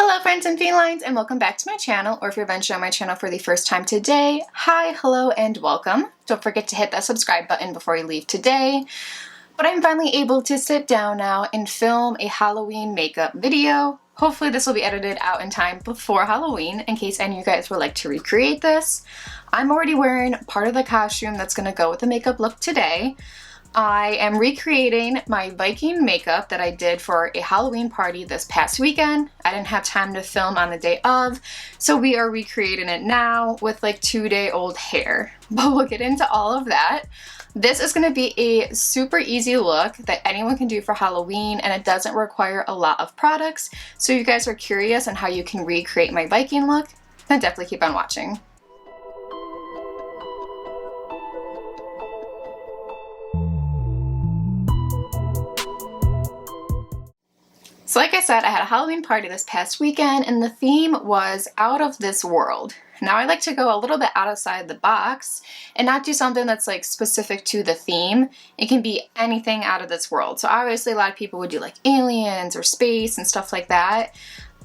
Hello friends and felines, and welcome back to my channel, or if you're venturing on my channel for the first time today, hi, hello, and welcome. Don't forget to hit that subscribe button before you leave today. But I'm finally able to sit down now and film a Halloween makeup video. Hopefully this will be edited out in time before Halloween in case any of you guys would like to recreate this. I'm already wearing part of the costume that's going to go with the makeup look today. I am recreating my Viking makeup that I did for a Halloween party this past weekend. I didn't have time to film on the day of, so we are recreating it now with like 2-day-old hair. But we'll get into all of that. This is going to be a super easy look that anyone can do for Halloween, and it doesn't require a lot of products. So if you guys are curious on how you can recreate my Viking look, then definitely keep on watching. So like I said, I had a Halloween party this past weekend and the theme was out of this world. Now I like to go a little bit outside the box and not do something that's like specific to the theme. It can be anything out of this world. So obviously a lot of people would do like aliens or space and stuff like that.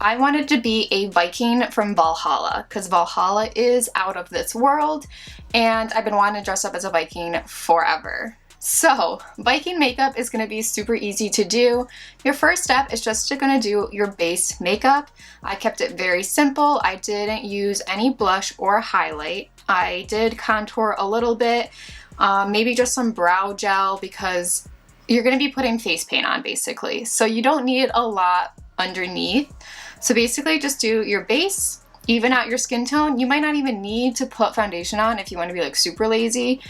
I wanted to be a Viking from Valhalla because Valhalla is out of this world and I've been wanting to dress up as a Viking forever. So, Viking makeup is going to be super easy to do. Your first step is just going to do your base makeup. I kept it very simple. I didn't use any blush or highlight. I did contour a little bit, maybe just some brow gel because you're going to be putting face paint on basically. So you don't need a lot underneath. So basically just do your base, even out your skin tone. You might not even need to put foundation on if you want to be like super lazy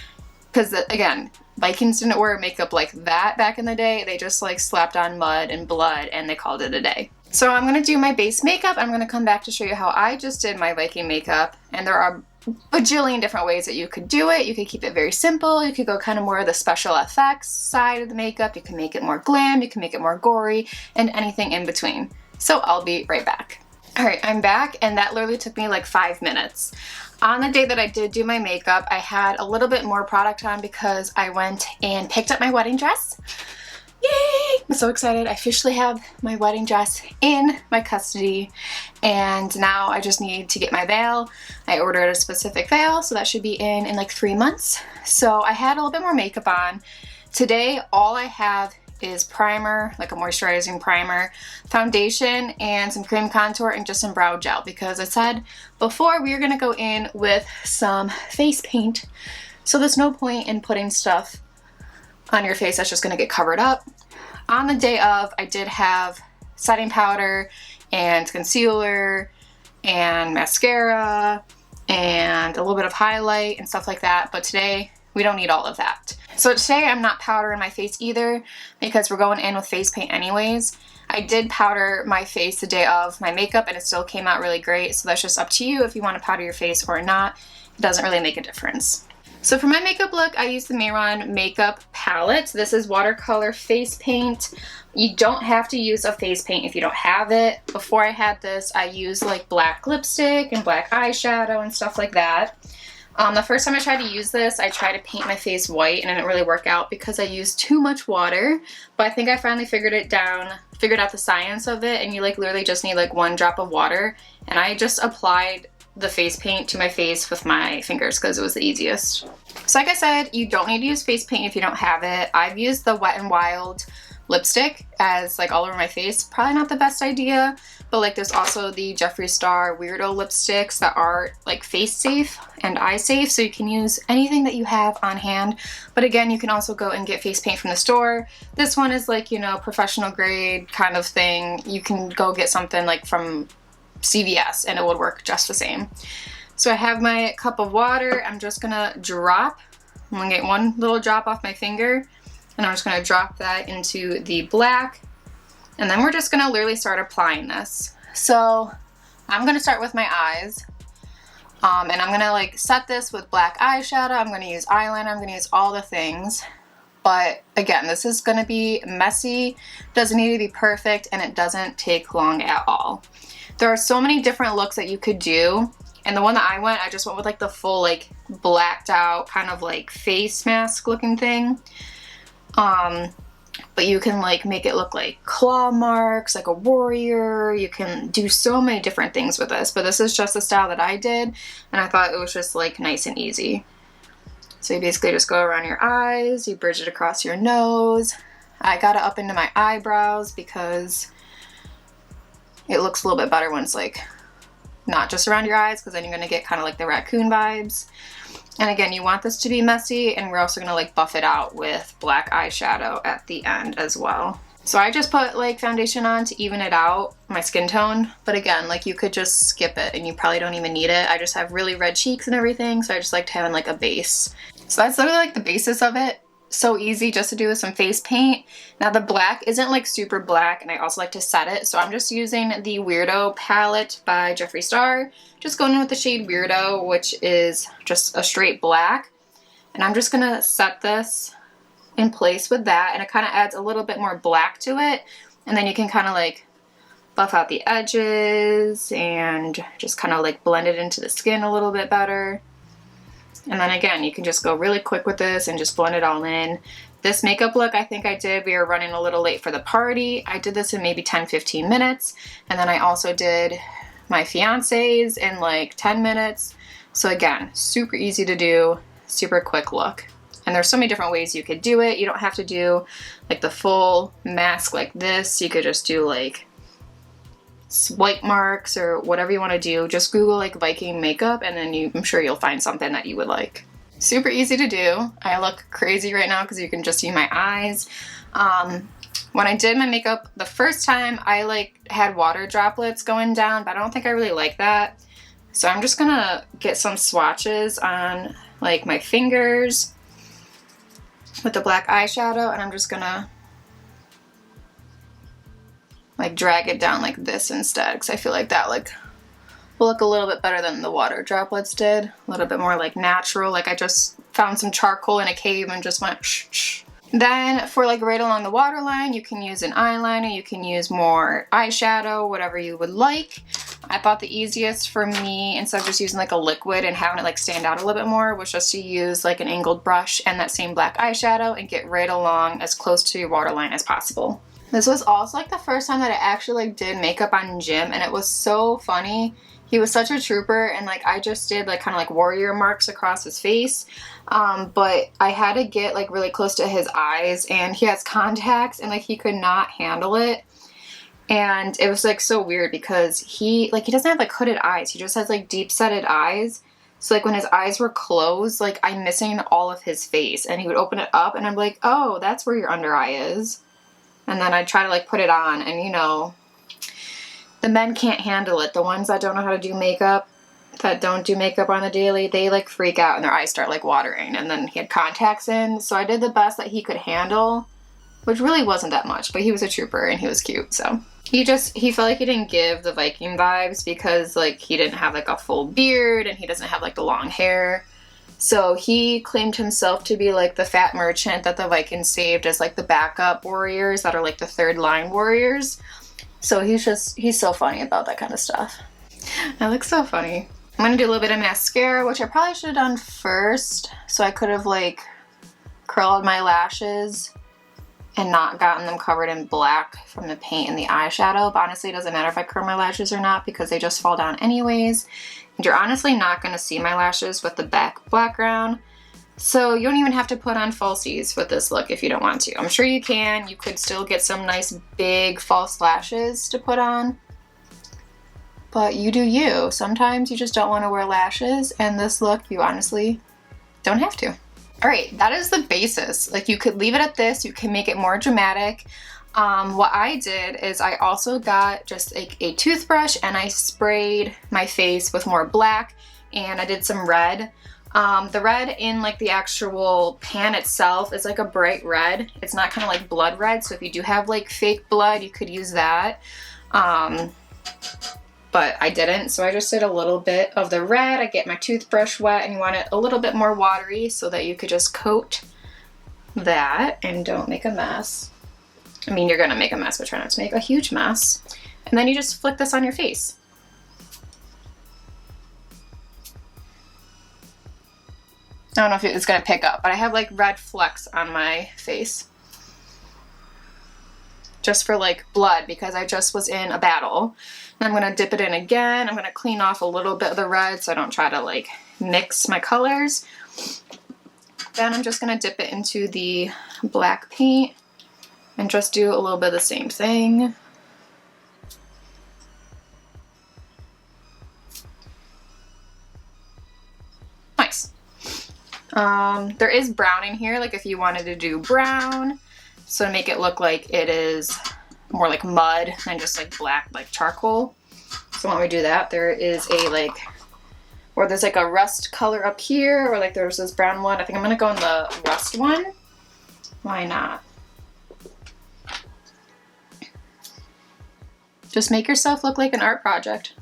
because again, Vikings didn't wear makeup like that back in the day. They just like slapped on mud and blood and they called it a day. So I'm going to do my base makeup. I'm going to come back to show you how I just did my Viking makeup. And there are a bajillion different ways that you could do it. You could keep it very simple. You could go kind of more of the special effects side of the makeup. You can make it more glam. You can make it more gory and anything in between. So I'll be right back. All right, I'm back and that literally took me like 5 minutes. On the day that I did do my makeup, I had a little bit more product on because I went and picked up my wedding dress. Yay! I'm so excited. I officially have my wedding dress in my custody and now I just need to get my veil. I ordered a specific veil, so that should be in like 3 months. So I had a little bit more makeup on. Today, all I have is primer, like a moisturizing primer, foundation, and some cream contour, and just some brow gel because I said before we are going to go in with some face paint. So there's no point in putting stuff on your face that's just going to get covered up. On the day of, I did have setting powder and concealer and mascara and a little bit of highlight and stuff like that, but today we don't need all of that. So today I'm not powdering my face either because we're going in with face paint anyways. I did powder my face the day of my makeup and it still came out really great, so that's just up to you if you want to powder your face or not. It doesn't really make a difference. So for my makeup look, I used the MEHRON makeup palette. This is watercolor face paint. You don't have to use a face paint if you don't have it. Before I had this, I used like black lipstick and black eyeshadow and stuff like that. The first time I tried to use this, I tried to paint my face white and it didn't really work out because I used too much water. But I think I finally figured out the science of it, and you like literally just need like 1 drop of water. And I just applied the face paint to my face with my fingers because it was the easiest. So like I said, you don't need to use face paint if you don't have it. I've used the Wet n Wild lipstick as like all over my face. Probably not the best idea, but like there's also the JEFREE Star Weirdo lipsticks that are like face safe and eye safe, so you can use anything that you have on hand. But again, you can also go and get face paint from the store. This one is like, you know, professional grade kind of thing. You can go get something like from CVS and it would work just the same. So I have my cup of water. I'm just gonna drop, I'm gonna get 1 little drop off my finger. And I'm just going to drop that into the black. And then we're just going to literally start applying this. So I'm going to start with my eyes. And I'm going to like set this with black eyeshadow. I'm going to use eyeliner. I'm going to use all the things. But again, this is going to be messy. Doesn't need to be perfect. And it doesn't take long at all. There are so many different looks that you could do. And the one that I just went with like the full like blacked out kind of like face mask looking thing. but you can like make it look like claw marks, like a warrior. You can do so many different things with this, but this is just the style that I did, and I thought it was just like nice and easy. So you basically just go around your eyes, you bridge it across your nose. I got it up into my eyebrows because it looks a little bit better when it's like not just around your eyes, because then you're gonna get kind of like the raccoon vibes. And again, you want this to be messy, and we're also gonna like buff it out with black eyeshadow at the end as well. So I just put like foundation on to even it out, my skin tone. But again, like you could just skip it and you probably don't even need it. I just have really red cheeks and everything, so I just liked having like a base. So that's literally like the basis of it. So easy just to do with some face paint. Now the black isn't like super black, and I also like to set it, so I'm just using the Weirdo palette by Jeffree Star. Just going in with the shade Weirdo, which is just a straight black. And I'm just gonna set this in place with that, and it kind of adds a little bit more black to it. And then you can kind of like buff out the edges and just kind of like blend it into the skin a little bit better. And then again, you can just go really quick with this and just blend it all in. This makeup look, I think I did, we were running a little late for the party. I did this in maybe 10-15 minutes. And then I also did my fiance's in like 10 minutes. So again, super easy to do, super quick look. And there's so many different ways you could do it. You don't have to do like the full mask like this. You could just do like swipe marks or whatever you want to do. Just Google like Viking makeup, and then I'm sure you'll find something that you would like. Super easy to do. I look crazy right now because you can just see my eyes. When I did my makeup the first time, I like had water droplets going down, but I don't think I really like that. So I'm just gonna get some swatches on like my fingers with the black eyeshadow, and I'm just gonna like drag it down like this instead, because I feel like that like will look a little bit better than the water droplets did. A little bit more like natural, like I just found some charcoal in a cave and just went shh shh. Then for like right along the waterline, you can use an eyeliner, you can use more eyeshadow, whatever you would like. I thought the easiest for me, instead of just using like a liquid and having it like stand out a little bit more, was just to use like an angled brush and that same black eyeshadow and get right along as close to your waterline as possible. This was also like the first time that I actually like did makeup on Jim, and it was so funny. He was such a trooper, and like I just did like kind of like warrior marks across his face, but I had to get like really close to his eyes, and he has contacts, and like he could not handle it. And it was like so weird because he doesn't have like hooded eyes, he just has like deep setted eyes. So like when his eyes were closed, like I'm missing all of his face, and he would open it up and I'm like, oh, that's where your under eye is. And then I'd try to like put it on, and you know, the men can't handle it. The ones that don't know how to do makeup, that don't do makeup on the daily, they like freak out and their eyes start like watering. And then he had contacts in, so I did the best that he could handle, which really wasn't that much, but he was a trooper and he was cute. So he felt like he didn't give the Viking vibes because like he didn't have like a full beard and he doesn't have like the long hair. So he claimed himself to be like the fat merchant that the Vikings saved as like the backup warriors that are like the third line warriors. So he's so funny about that kind of stuff. I look so funny. I'm gonna do a little bit of mascara, which I probably should have done first, so I could have like curled my lashes and not gotten them covered in black from the paint and the eyeshadow. But honestly, it doesn't matter if I curl my lashes or not because they just fall down anyways. And you're honestly not gonna see my lashes with the background. So you don't even have to put on falsies with this look if you don't want to. I'm sure you can. You could still get some nice big false lashes to put on. But you do you. Sometimes you just don't want to wear lashes, and this look, you honestly don't have to. All right, that is the basis. Like you could leave it at this, you can make it more dramatic. What I did is I also got just like a toothbrush and I sprayed my face with more black, and I did some red. The red in like the actual pan itself is like a bright red. It's not kind of like blood red, so if you do have like fake blood, you could use that. But I didn't, so I just did a little bit of the red. I get my toothbrush wet, and you want it a little bit more watery so that you could just coat that and don't make a mess. I mean, you're gonna make a mess, but try not to make a huge mess. And then you just flick this on your face. I don't know if it's gonna pick up, but I have like red flecks on my face. just for like blood because I just was in a battle. And I'm gonna dip it in again. I'm gonna clean off a little bit of the red so I don't try to like mix my colors. Then I'm just gonna dip it into the black paint and just do a little bit of the same thing. Nice. There is brown in here, like if you wanted to do brown, so to make it look like it is more like mud than just like black, like charcoal. So when we do that, there is a like, or there's like a rust color up here, or like there's this brown one. I think I'm gonna go in the rust one. Why not? Just make yourself look like an art project.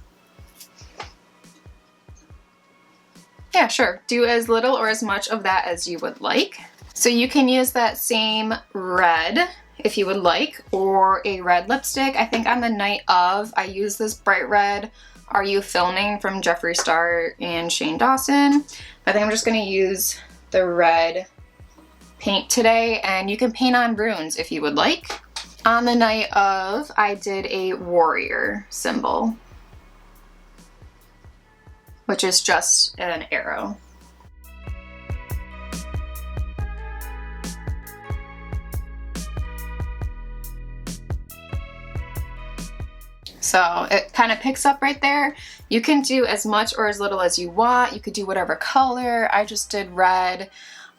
Yeah, sure. Do as little or as much of that as you would like. So you can use that same red if you would like, or a red lipstick. I think on the night of, I used this bright red Are You Filming from Jeffree Star and Shane Dawson. I think I'm just gonna use the red paint today, and you can paint on runes if you would like. On the night of, I did a warrior symbol, which is just an arrow. So it kind of picks up right there. You can do as much or as little as you want. You could do whatever color. I just did red.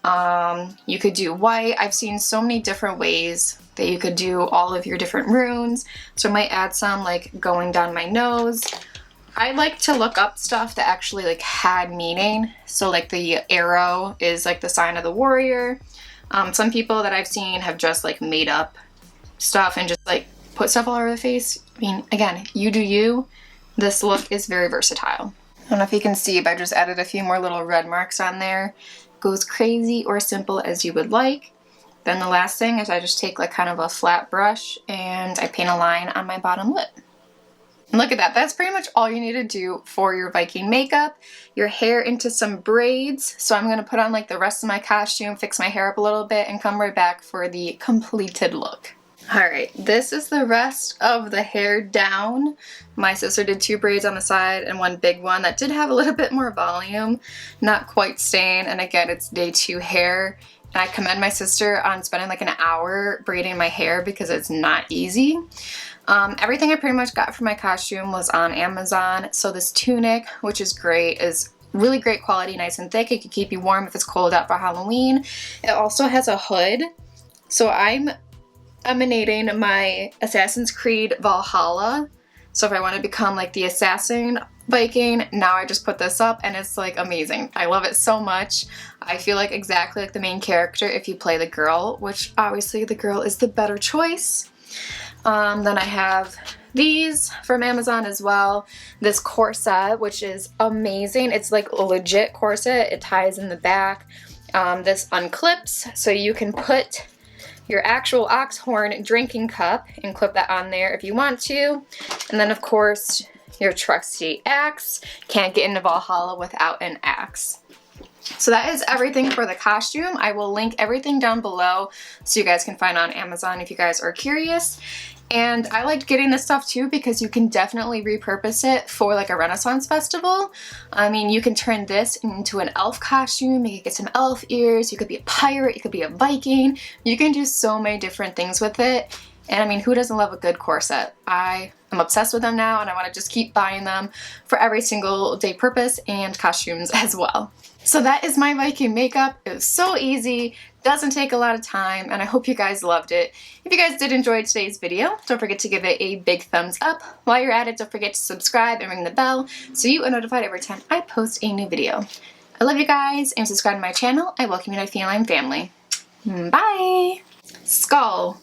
You could do white. I've seen so many different ways that you could do all of your different runes. So I might add some like going down my nose. I like to look up stuff that actually like had meaning. So like the arrow is like the sign of the warrior. Some people that I've seen have just like made up stuff and just like put stuff all over the face. I mean, again, you do you. This look is very versatile. I don't know if you can see, but I just added a few more little red marks on there. Goes crazy or simple as you would like. Then the last thing is I just take like kind of a flat brush and I paint a line on my bottom lip. And look at that, that's pretty much all you need to do for your Viking makeup. Your hair into some braids. So I'm gonna put on like the rest of my costume, fix my hair up a little bit, and come right back for the completed look. Alright, this is the rest of the hair down. My sister did 2 braids on the side and 1 big one that did have a little bit more volume, not quite staying, and again, it's day 2 hair. And I commend my sister on spending like an hour braiding my hair because it's not easy. Everything I pretty much got for my costume was on Amazon. So this tunic, which is great, is really great quality, nice and thick. It can keep you warm if it's cold out for Halloween. It also has a hood. So I'm emanating my Assassin's Creed Valhalla. So if I want to become like the assassin Viking, now I just put this up and it's like amazing. I love it so much. I feel like exactly like the main character if you play the girl, which obviously the girl is the better choice. Then I have these from Amazon as well. This corset, which is amazing. It's like a legit corset. It ties in the back. This unclips, so you can put your actual ox horn drinking cup and clip that on there if you want to. And then of course your trusty axe. Can't get into Valhalla without an axe. So that is everything for the costume. I will link everything down below so you guys can find on Amazon if you guys are curious. And I liked getting this stuff too because you can definitely repurpose it for like a Renaissance festival. I mean, you can turn this into an elf costume, you could get some elf ears, you could be a pirate, you could be a Viking. You can do so many different things with it. And I mean, who doesn't love a good corset? I am obsessed with them now and I want to just keep buying them for every single day purpose and costumes as well. So that is my Viking makeup. It was so easy, doesn't take a lot of time, and I hope you guys loved it. If you guys did enjoy today's video, don't forget to give it a big thumbs up. While you're at it, don't forget to subscribe and ring the bell so you are notified every time I post a new video. I love you guys, and subscribe to my channel. I welcome you to my feline family. Bye! Skull.